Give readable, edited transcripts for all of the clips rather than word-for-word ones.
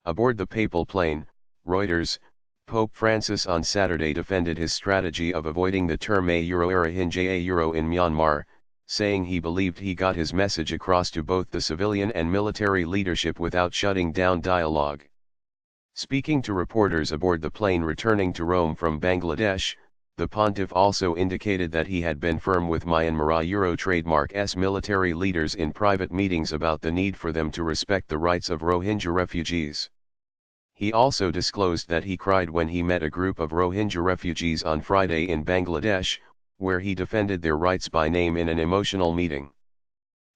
Aboard the papal plane, Reuters, Pope Francis on Saturday defended his strategy of avoiding the term Rohingya in Myanmar, saying he believed he got his message across to both the civilian and military leadership without shutting down dialogue. Speaking to reporters aboard the plane returning to Rome from Bangladesh, the pontiff also indicated that he had been firm with Myanmar trademark's military leaders in private meetings about the need for them to respect the rights of Rohingya refugees. He also disclosed that he cried when he met a group of Rohingya refugees on Friday in Bangladesh, where he defended their rights by name in an emotional meeting.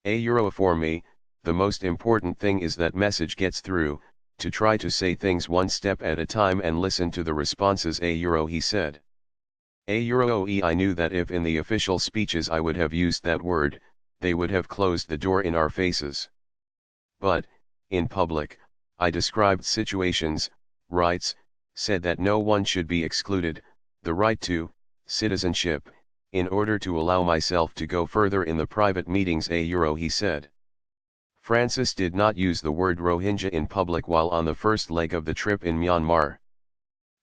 For me, the most important thing is that message gets through, to try to say things one step at a time and listen to the responses, he said. I knew that if in the official speeches I would have used that word, they would have closed the door in our faces. But, in public, I described situations, rights, said that no one should be excluded, the right to citizenship, in order to allow myself to go further in the private meetings, he said. Francis did not use the word Rohingya in public while on the first leg of the trip in Myanmar.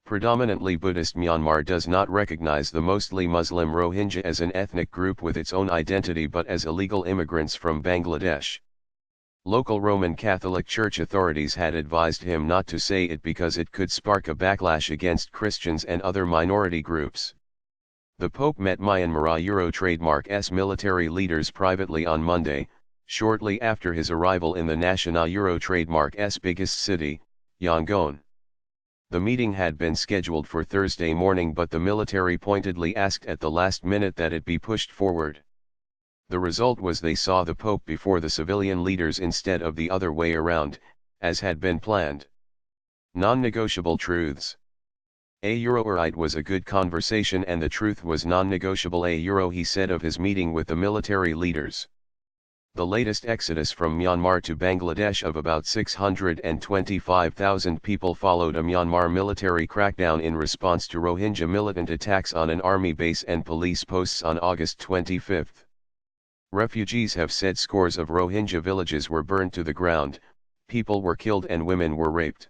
Predominantly Buddhist Myanmar does not recognize the mostly Muslim Rohingya as an ethnic group with its own identity but as illegal immigrants from Bangladesh. Local Roman Catholic Church authorities had advised him not to say it because it could spark a backlash against Christians and other minority groups. The Pope met Myanmar trademark's military leaders privately on Monday, shortly after his arrival in the National trademark's biggest city, Yangon. The meeting had been scheduled for Thursday morning, but the military pointedly asked at the last minute that it be pushed forward. The result was they saw the Pope before the civilian leaders instead of the other way around, as had been planned. Non-negotiable truths. It was a good conversation and the truth was non-negotiable, he said of his meeting with the military leaders. The latest exodus from Myanmar to Bangladesh of about 625,000 people followed a Myanmar military crackdown in response to Rohingya militant attacks on an army base and police posts on August 25. Refugees have said scores of Rohingya villages were burned to the ground, people were killed and women were raped.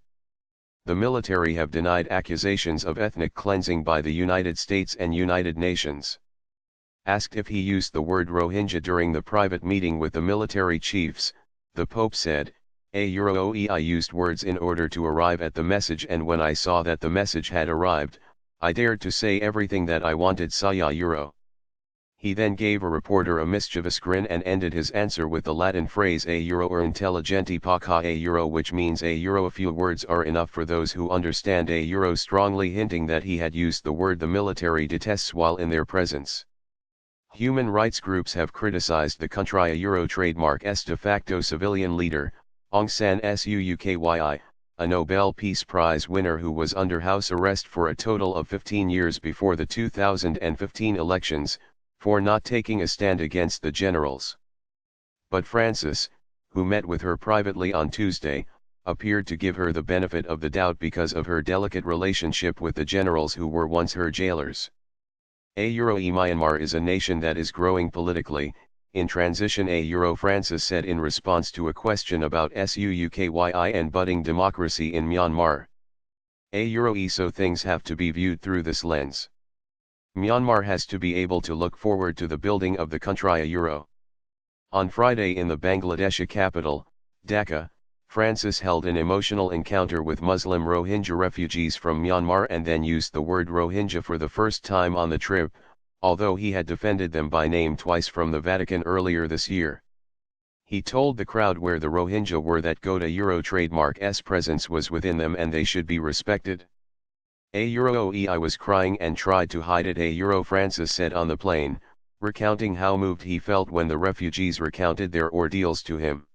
The military have denied accusations of ethnic cleansing by the United States and United Nations. Asked if he used the word Rohingya during the private meeting with the military chiefs, the Pope said, I used words in order to arrive at the message, and when I saw that the message had arrived, I dared to say everything that I wanted. He then gave a reporter a mischievous grin and ended his answer with the Latin phrase or intelligenti poca which means a few words are enough for those who understand, strongly hinting that he had used the word the military detests while in their presence. Human rights groups have criticized the country trademark's de facto civilian leader, Aung San Suu Kyi, a Nobel Peace Prize winner who was under house arrest for a total of 15 years before the 2015 elections, for not taking a stand against the generals. But Francis, who met with her privately on Tuesday, appeared to give her the benefit of the doubt because of her delicate relationship with the generals who were once her jailers. Myanmar is a nation that is growing politically, in transition, Francis said in response to a question about Suu and budding democracy in Myanmar. So things have to be viewed through this lens. Myanmar has to be able to look forward to the building of the country. On Friday in the Bangladeshi capital, Dhaka, Francis held an emotional encounter with Muslim Rohingya refugees from Myanmar and then used the word Rohingya for the first time on the trip, although he had defended them by name twice from the Vatican earlier this year. He told the crowd where the Rohingya were that Gota trademark's presence was within them and they should be respected. I was crying and tried to hide it, Francis said on the plane, recounting how moved he felt when the refugees recounted their ordeals to him.